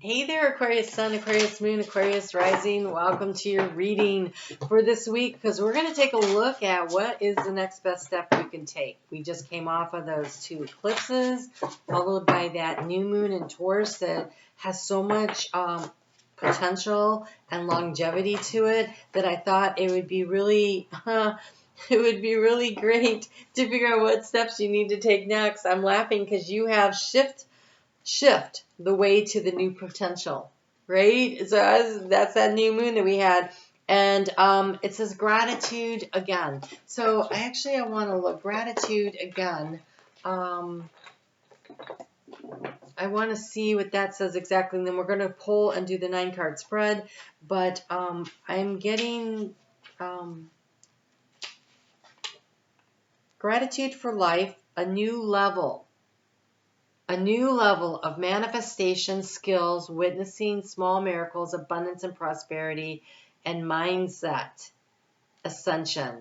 Hey there, Aquarius Sun, Aquarius Moon, Aquarius Rising. Welcome to your reading for this week because we're going to take a look at what is the next best step we can take. We just came off of those two eclipses, followed by that new moon in Taurus that has so much potential and longevity to it that I thought it would be really it would be really great to figure out what steps you need to take next. I'm laughing because you have shift the way to the new potential, right? So that's that new moon that we had. And it says gratitude again. So I want to look gratitude again. I want to see what that says exactly. And then we're going to pull and do the 9-card spread. But I'm getting gratitude for life, a new level of manifestation skills, witnessing small miracles, abundance and prosperity, and mindset ascension.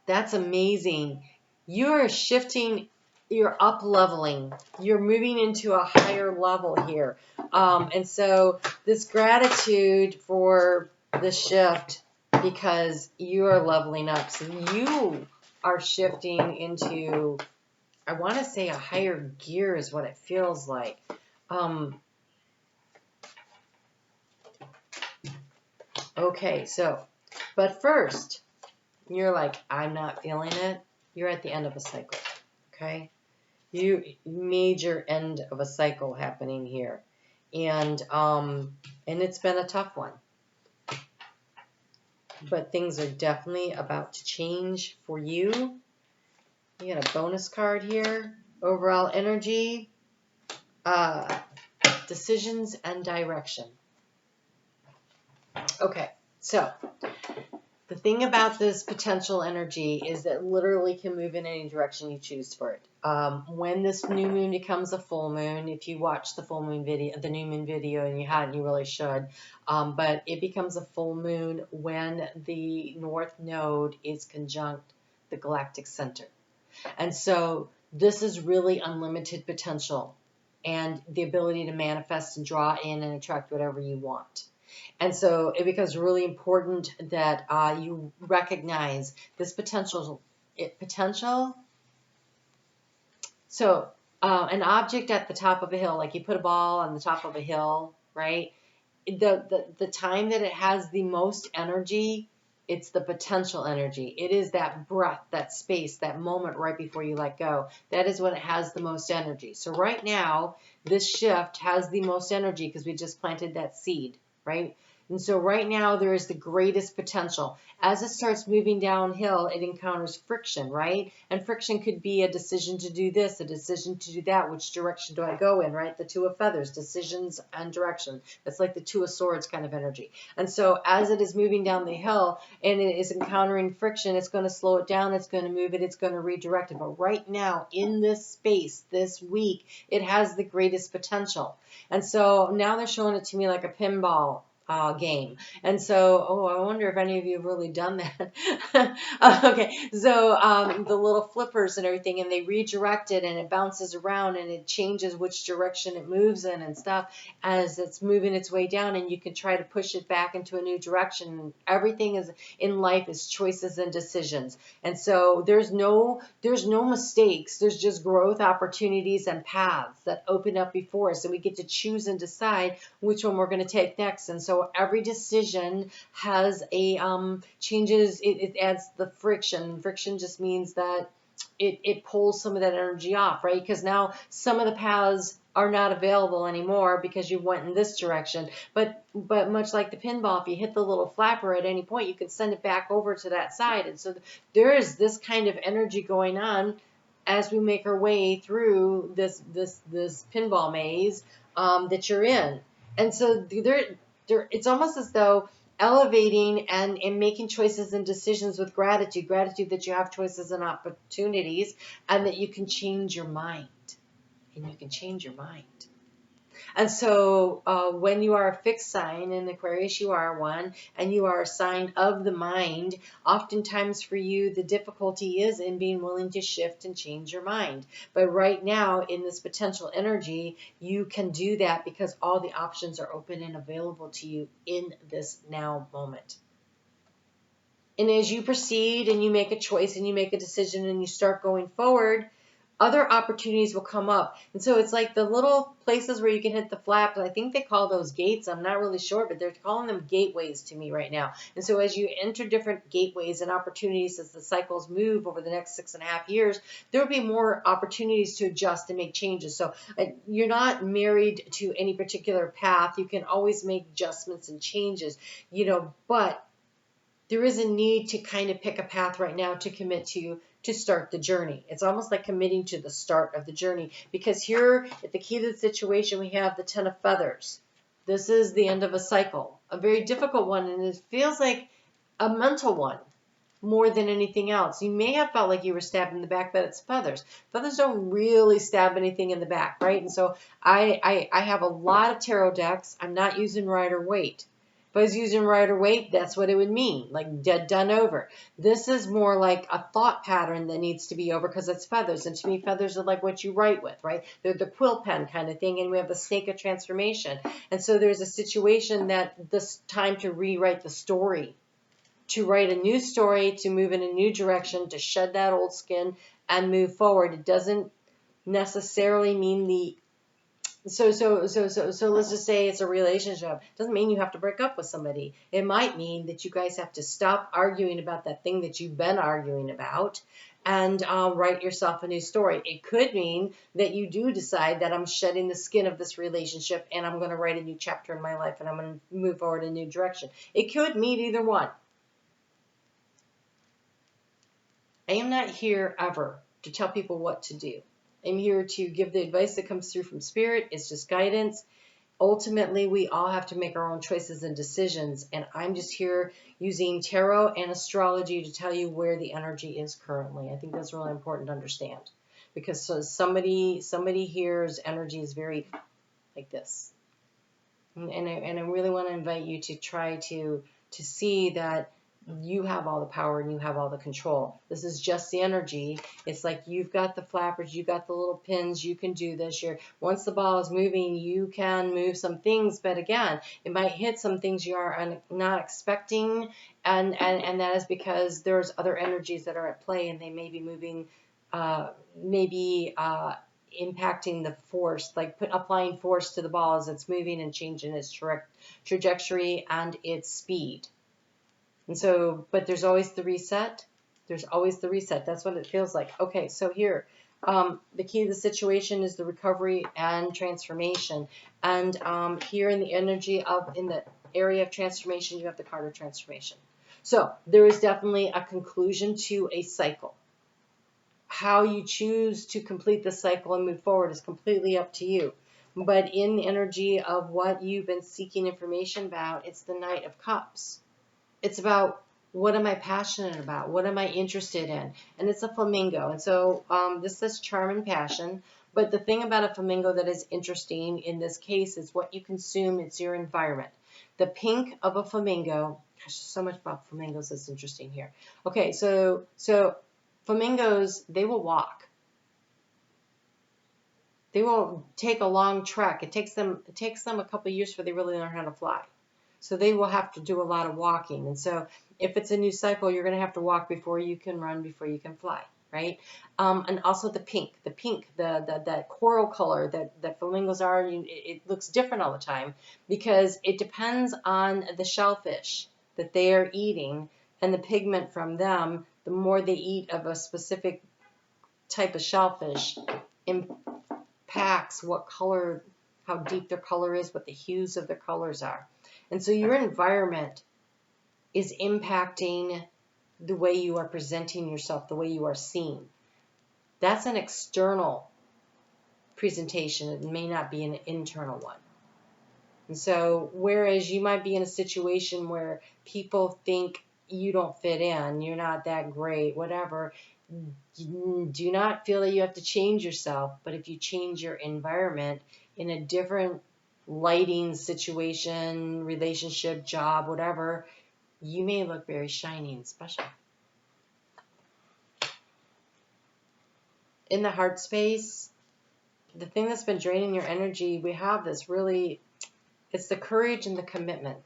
That's amazing. You're shifting, you're up leveling, you're moving into a higher level here. And so this gratitude for the shift because you are leveling up. So you are shifting into, I want to say, a higher gear is what it feels like. Okay, so, but first, you're like, I'm not feeling it. You're at the end of a cycle, okay? Major end of a cycle happening here. And it's been a tough one. But things are definitely about to change for you. You got a bonus card here. Overall energy, decisions and direction. Okay, so the thing about this potential energy is that literally can move in any direction you choose for it. When this new moon becomes a full moon, if you watch the full moon video, the new moon video, and you hadn't, you really should. But it becomes a full moon when the North Node is conjunct the galactic center. And so this is really unlimited potential and the ability to manifest and draw in and attract whatever you want. And so it becomes really important that you recognize this potential. So an object at the top of a hill, like you put a ball on the top of a hill, right? The time that it has the most energy, it's the potential energy. It is that breath, that space, that moment right before you let go. That is when it has the most energy. So right now, this shift has the most energy because we just planted that seed, right? And so right now there is the greatest potential. As it starts moving downhill, it encounters friction, right? And friction could be a decision to do this, a decision to do that. Which direction do I go in, right? The Two of Feathers, decisions and direction. That's like the Two of Swords kind of energy. And so as it is moving down the hill and it is encountering friction, it's going to slow it down, it's going to move it, it's going to redirect it. But right now, in this space, this week, it has the greatest potential. And so now they're showing it to me like a pinball game. And so, I wonder if any of you have really done that. Okay, so the little flippers and everything, and they redirect it, and it bounces around, and it changes which direction it moves in and stuff as it's moving its way down, and you can try to push it back into a new direction. Everything is in life is choices and decisions. And so there's no mistakes. There's just growth opportunities and paths that open up before us, and we get to choose and decide which one we're going to take next. And so every decision has a changes. It adds the friction. Friction just means that it pulls some of that energy off, right? Because now some of the paths are not available anymore because you went in this direction. But much like the pinball, if you hit the little flapper at any point, you can send it back over to that side. And so there is this kind of energy going on as we make our way through this pinball maze that you're in. And so it's almost as though elevating and making choices and decisions with gratitude that you have choices and opportunities, and that you can change your mind. And you can change your mind. And so when you are a fixed sign, in Aquarius you are one, and you are a sign of the mind, oftentimes for you the difficulty is in being willing to shift and change your mind. But right now in this potential energy, you can do that because all the options are open and available to you in this now moment. And as you proceed and you make a choice and you make a decision and you start going forward, other opportunities will come up. And so it's like the little places where you can hit the flaps. I think they call those gates. I'm not really sure, but they're calling them gateways to me right now. And so as you enter different gateways and opportunities as the cycles move over the next 6.5 years, there will be more opportunities to adjust and make changes. So you're not married to any particular path. You can always make adjustments and changes, but there is a need to kind of pick a path right now to commit to start the journey. It's almost like committing to the start of the journey, because here at the key to the situation, we have the 10 of feathers. This is the end of a cycle, a very difficult one, and it feels like a mental one more than anything else. You may have felt like you were stabbed in the back, but it's feathers. Feathers don't really stab anything in the back, right? And so I have a lot of tarot decks. I'm not using Rider-Waite. If I was using Rider-Waite, that's what it would mean, like dead, done, over. This is more like a thought pattern that needs to be over because it's feathers. And to me, feathers are like what you write with, right? They're the quill pen kind of thing. And we have the snake of transformation. And so there's a situation that this time to rewrite the story, to write a new story, to move in a new direction, to shed that old skin and move forward. It doesn't necessarily mean so let's just say it's a relationship. It doesn't mean you have to break up with somebody. It might mean that you guys have to stop arguing about that thing that you've been arguing about and write yourself a new story. It could mean that you do decide that I'm shedding the skin of this relationship and I'm going to write a new chapter in my life and I'm going to move forward in a new direction. It could mean either one. I am not here ever to tell people what to do. I'm here to give the advice that comes through from Spirit. It's just guidance. Ultimately, we all have to make our own choices and decisions. And I'm just here using tarot and astrology to tell you where the energy is currently. I think that's really important to understand. Because somebody here's energy is very like this. And I really want to invite you to try to see that you have all the power and you have all the control. This is just the energy. It's like you've got the flappers, you've got the little pins, you can do this. Once the ball is moving, you can move some things, but again, it might hit some things you are not expecting, and that is because there's other energies that are at play and they may be moving, impacting the force, like applying force to the ball as it's moving and changing its trajectory and its speed. And so, but there's always the reset. There's always the reset. That's what it feels like. Okay, so here, the key to the situation is the recovery and transformation. And here in the energy in the area of transformation, you have the card of transformation. So there is definitely a conclusion to a cycle. How you choose to complete the cycle and move forward is completely up to you. But in the energy of what you've been seeking information about, it's the Knight of Cups. It's about, what am I passionate about? What am I interested in? And it's a flamingo. And so this says charm and passion. But the thing about a flamingo that is interesting in this case is what you consume. It's your environment. The pink of a flamingo, gosh, there's so much about flamingos that's interesting here. Okay, so flamingos, they will walk. They will take a long trek. It takes them a couple of years before they really learn how to fly. So they will have to do a lot of walking. And so if it's a new cycle, you're going to have to walk before you can run, before you can fly, right? And also the pink, that coral color that flamingos are, it looks different all the time because it depends on the shellfish that they are eating and the pigment from them. The more they eat of a specific type of shellfish impacts what color, how deep their color is, what the hues of their colors are. And so your environment is impacting the way you are presenting yourself, the way you are seen. That's an external presentation. It may not be an internal one. And so whereas you might be in a situation where people think you don't fit in, you're not that great, whatever, do not feel that you have to change yourself. But if you change your environment in a different lighting situation, relationship, job, whatever, you may look very shiny and special. In the heart space, the thing that's been draining your energy, we have this really, it's the courage and the commitment.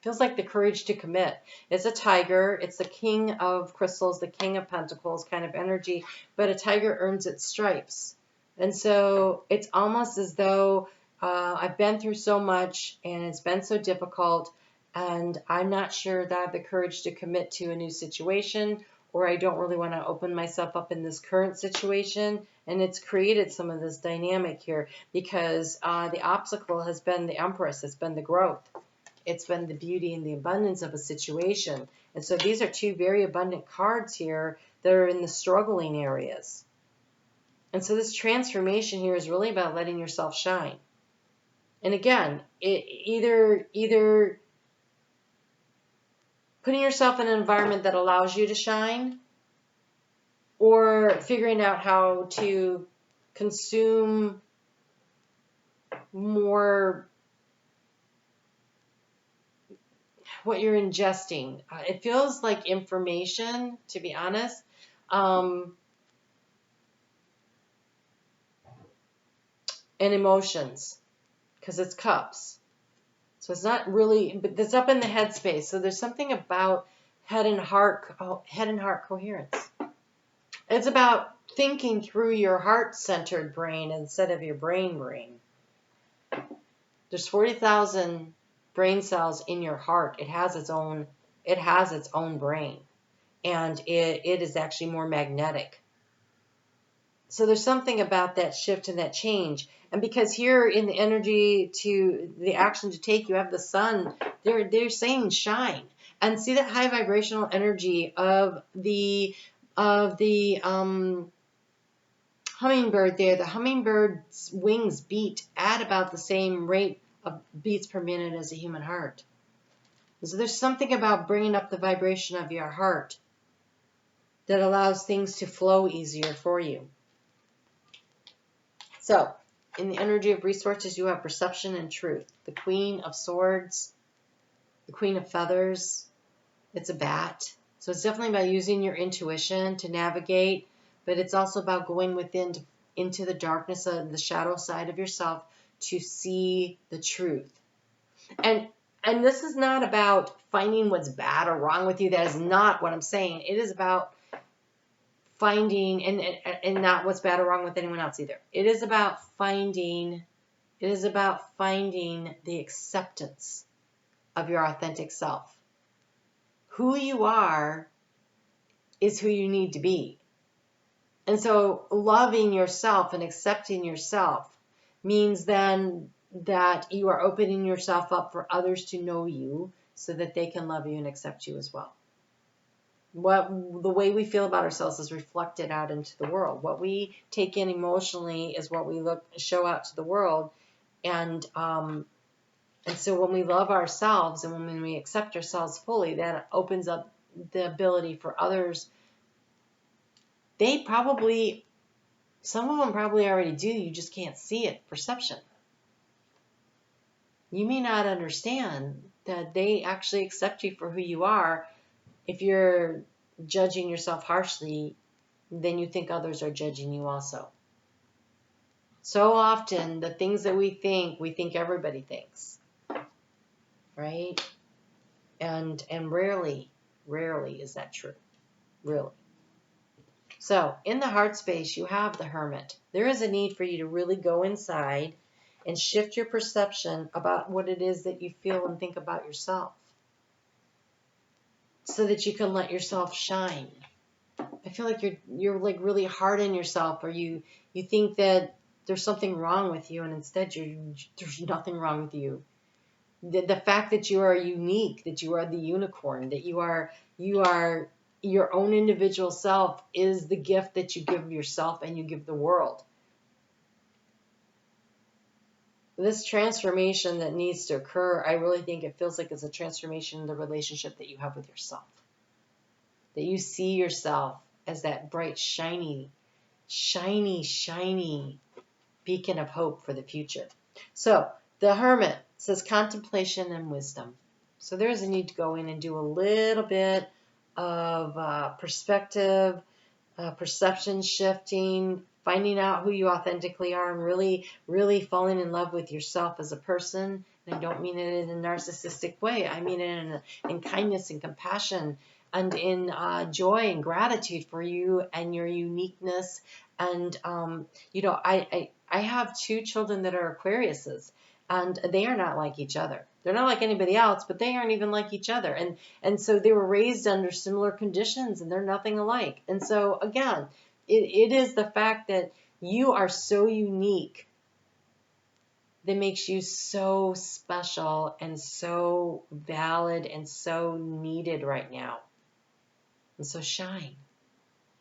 Feels like the courage to commit. It's a tiger. It's the king of crystals, the king of pentacles kind of energy, but a tiger earns its stripes. And so it's almost as though I've been through so much and it's been so difficult, and I'm not sure that I have the courage to commit to a new situation, or I don't really want to open myself up in this current situation. And it's created some of this dynamic here because the obstacle has been the Empress. It's been the growth. It's been the beauty and the abundance of a situation. And so these are two very abundant cards here that are in the struggling areas. And so this transformation here is really about letting yourself shine. And again, either putting yourself in an environment that allows you to shine, or figuring out how to consume more what you're ingesting. It feels like information, to be honest. And emotions, because it's cups. So it's not really, but it's up in the head space. So there's something about head and heart coherence. It's about thinking through your heart-centered brain instead of your brain. There's 40,000 brain cells in your heart. It has its own brain, and it is actually more magnetic. So there's something about that shift and that change. And because here in the energy to the action to take, you have the sun, they're saying shine. And see that high vibrational energy of the hummingbird there. The hummingbird's wings beat at about the same rate of beats per minute as a human heart. So there's something about bringing up the vibration of your heart that allows things to flow easier for you. So, in the energy of resources, you have perception and truth. The Queen of Swords, the Queen of Feathers, it's a bat. So it's definitely about using your intuition to navigate, but it's also about going within into the darkness of the shadow side of yourself to see the truth. And this is not about finding what's bad or wrong with you. That is not what I'm saying. It is about finding, and not what's bad or wrong with anyone else either. It is about finding the acceptance of your authentic self. Who you are is who you need to be. And so loving yourself and accepting yourself means then that you are opening yourself up for others to know you so that they can love you and accept you as well. The way we feel about ourselves is reflected out into the world. What we take in emotionally is what we show out to the world. And so when we love ourselves and when we accept ourselves fully, that opens up the ability for others. Some of them probably already do. You just can't see it. Perception. You may not understand that they actually accept you for who you are. If you're judging yourself harshly, then you think others are judging you also. So often, the things that we think everybody thinks, right? And rarely is that true, really. So, in the heart space, you have the Hermit. There is a need for you to really go inside and shift your perception about what it is that you feel and think about yourself, so that you can let yourself shine. I feel like you're like really hard on yourself, or you think that there's something wrong with you, and instead there's nothing wrong with you. The fact that you are unique, that you are the unicorn, that you are your own individual self is the gift that you give yourself and you give the world. This transformation that needs to occur, I really think it feels like it's a transformation in the relationship that you have with yourself. That you see yourself as that bright, shiny beacon of hope for the future. So The Hermit says contemplation and wisdom. So there is a need to go in and do a little bit of perspective, perception shifting, finding out who you authentically are, and really, really falling in love with yourself as a person. And I don't mean it in a narcissistic way. I mean it in kindness and compassion and in joy and gratitude for you and your uniqueness. And, I have 2 children that are Aquariuses, and they are not like each other. They're not like anybody else, but they aren't even like each other. And so they were raised under similar conditions, and they're nothing alike. And so, again, it is the fact that you are so unique that makes you so special and so valid and so needed right now. And so shine.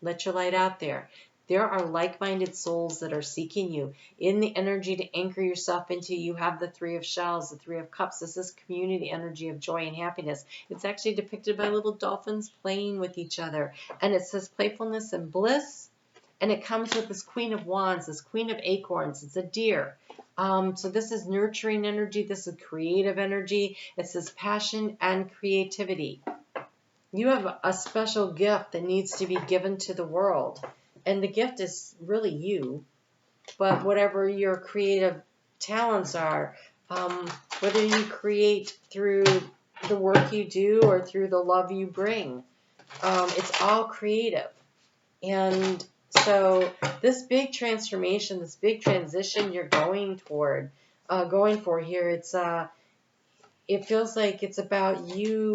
Let your light out there. There are like-minded souls that are seeking you. In the energy to anchor yourself into, you have the 3 of Shells, the 3 of Cups. This is community energy of joy and happiness. It's actually depicted by little dolphins playing with each other. And it says playfulness and bliss. And it comes with this Queen of Wands, this Queen of Acorns. It's a deer. So this is nurturing energy. This is creative energy. It says passion and creativity. You have a special gift that needs to be given to the world. And the gift is really you. But whatever your creative talents are, whether you create through the work you do or through the love you bring, it's all creative. And so this big transformation, this big transition you're going for here, it feels like it's about you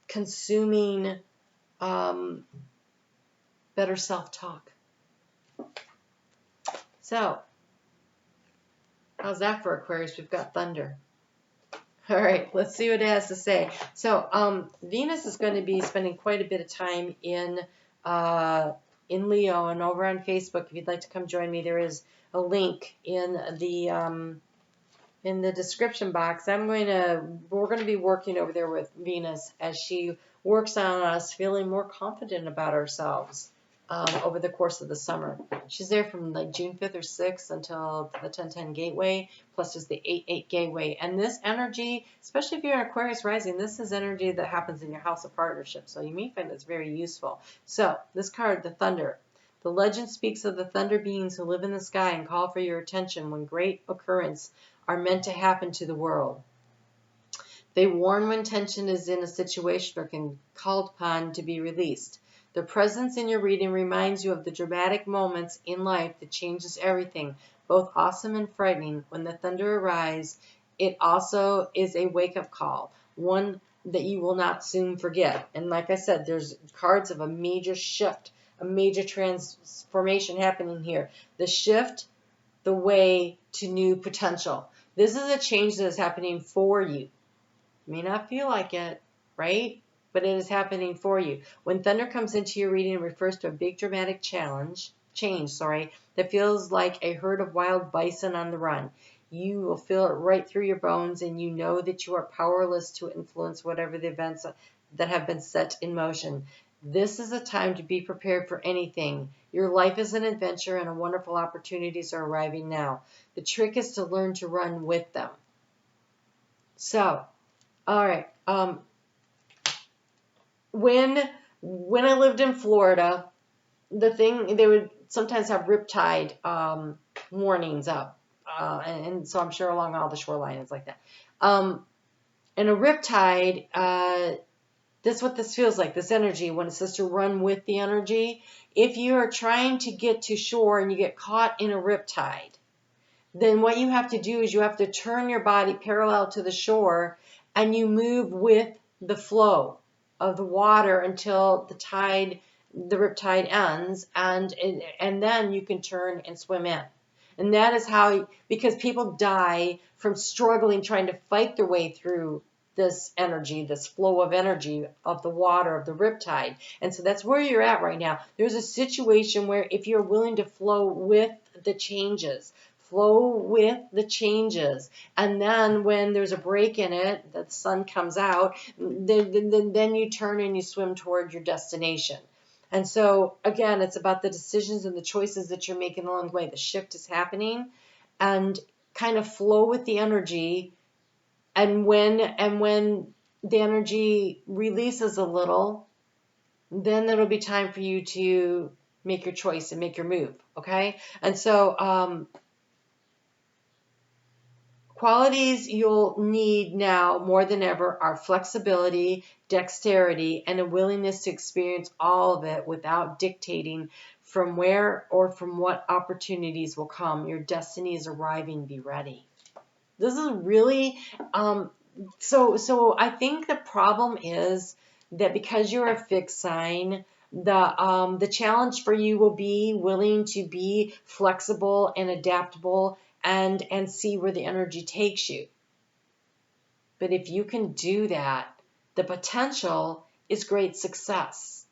consuming better self-talk. So, how's that for Aquarius? We've got thunder. All right, let's see what it has to say. So, Venus is going to be spending quite a bit of time in Leo, and over on Facebook, if you'd like to come join me, there is a link in the description box. We're going to be working over there with Venus as she works on us feeling more confident about ourselves over the course of the summer. She's there from like June 5th or 6th until the 10-10 gateway, plus there's the 8-8 gateway. And this energy, especially if you're an Aquarius rising, this is energy that happens in your house of partnership. So you may find it's very useful. So this card, the Thunder. The legend speaks of the thunder beings who live in the sky and call for your attention when great occurrences are meant to happen to the world. They warn when tension is in a situation or can be called upon to be released. Their presence in your reading reminds you of the dramatic moments in life that changes everything, both awesome and frightening. When the thunder arrives, it also is a wake-up call, one that you will not soon forget. And like I said, there's cards of a major shift, a major transformation happening here. The shift, the way to new potential. This is a change that is happening for you. May not feel like it, right? But it is happening for you. When thunder comes into your reading, it refers to a big dramatic change that feels like a herd of wild bison on the run. You will feel it right through your bones, and you know that you are powerless to influence whatever the events that have been set in motion. This is a time to be prepared for anything. Your life is an adventure, and wonderful opportunities are arriving now. The trick is to learn to run with them. So, all right. When I lived in Florida, they would sometimes have riptide warnings up, and so I'm sure along all the shoreline it's like that. And a riptide, that's what this feels like. This energy, when it says to run with the energy. If you are trying to get to shore and you get caught in a riptide, then what you have to do is you have to turn your body parallel to the shore, and you move with the flow of the water until the riptide ends, and then you can turn and swim in. And that is how, because people die from struggling, trying to fight their way through this energy, this flow of energy of the water, of the riptide. And so that's where you're at right now. There's a situation where if you're willing to flow with the changes, and then when there's a break in it, the sun comes out, then you turn and you swim toward your destination. And so, again, it's about the decisions and the choices that you're making along the way. The shift is happening, and kind of flow with the energy, and when the energy releases a little, then it'll be time for you to make your choice and make your move, okay? And so qualities you'll need now more than ever are flexibility, dexterity, and a willingness to experience all of it without dictating from where or from what opportunities will come. Your destiny is arriving. Be ready. This is really, so I think the problem is that because you're a fixed sign, the challenge for you will be willing to be flexible and adaptable and see where the energy takes you. But if you can do that, the potential is great success.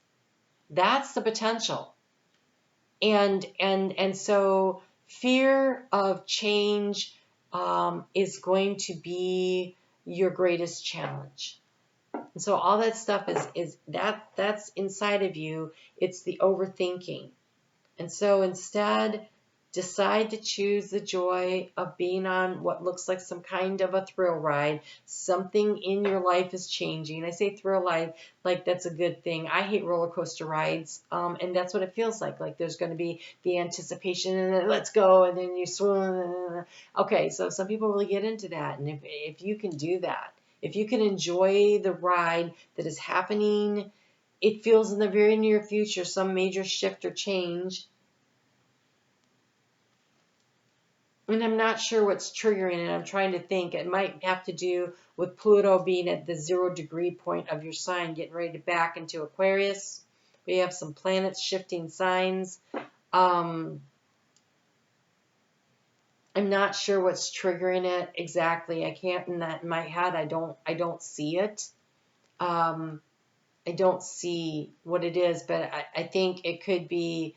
That's the potential. And so fear of change is going to be your greatest challenge. And so all that stuff is that's inside of you. It's the overthinking. And so instead, decide to choose the joy of being on what looks like some kind of a thrill ride. Something in your life is changing. I say thrill ride like that's a good thing. I hate roller coaster rides, and that's what it feels like. Like there's going to be the anticipation, and then let's go, and then you swim. Okay, so some people really get into that, and if you can do that, if you can enjoy the ride that is happening, it feels in the very near future some major shift or change. And I'm not sure what's triggering it. I'm trying to think. It might have to do with Pluto being at the 0 degree point of your sign, getting ready to back into Aquarius. We have some planets shifting signs. I'm not sure what's triggering it exactly. I can't in my head. I don't see it. I don't see what it is, but I think it could be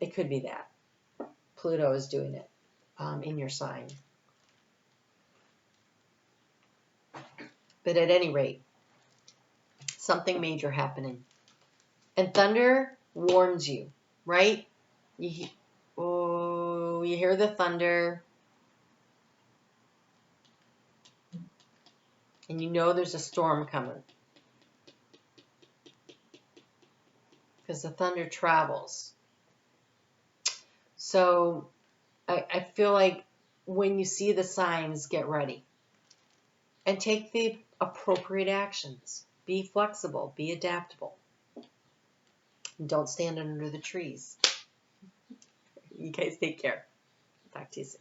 that Pluto is doing it in your sign. But at any rate, something major happening. And thunder warns you, right? You hear the thunder, and you know there's a storm coming. Because the thunder travels. So I feel like when you see the signs, get ready. And take the appropriate actions. Be flexible. Be adaptable. And don't stand under the trees. You guys take care. Talk to you soon.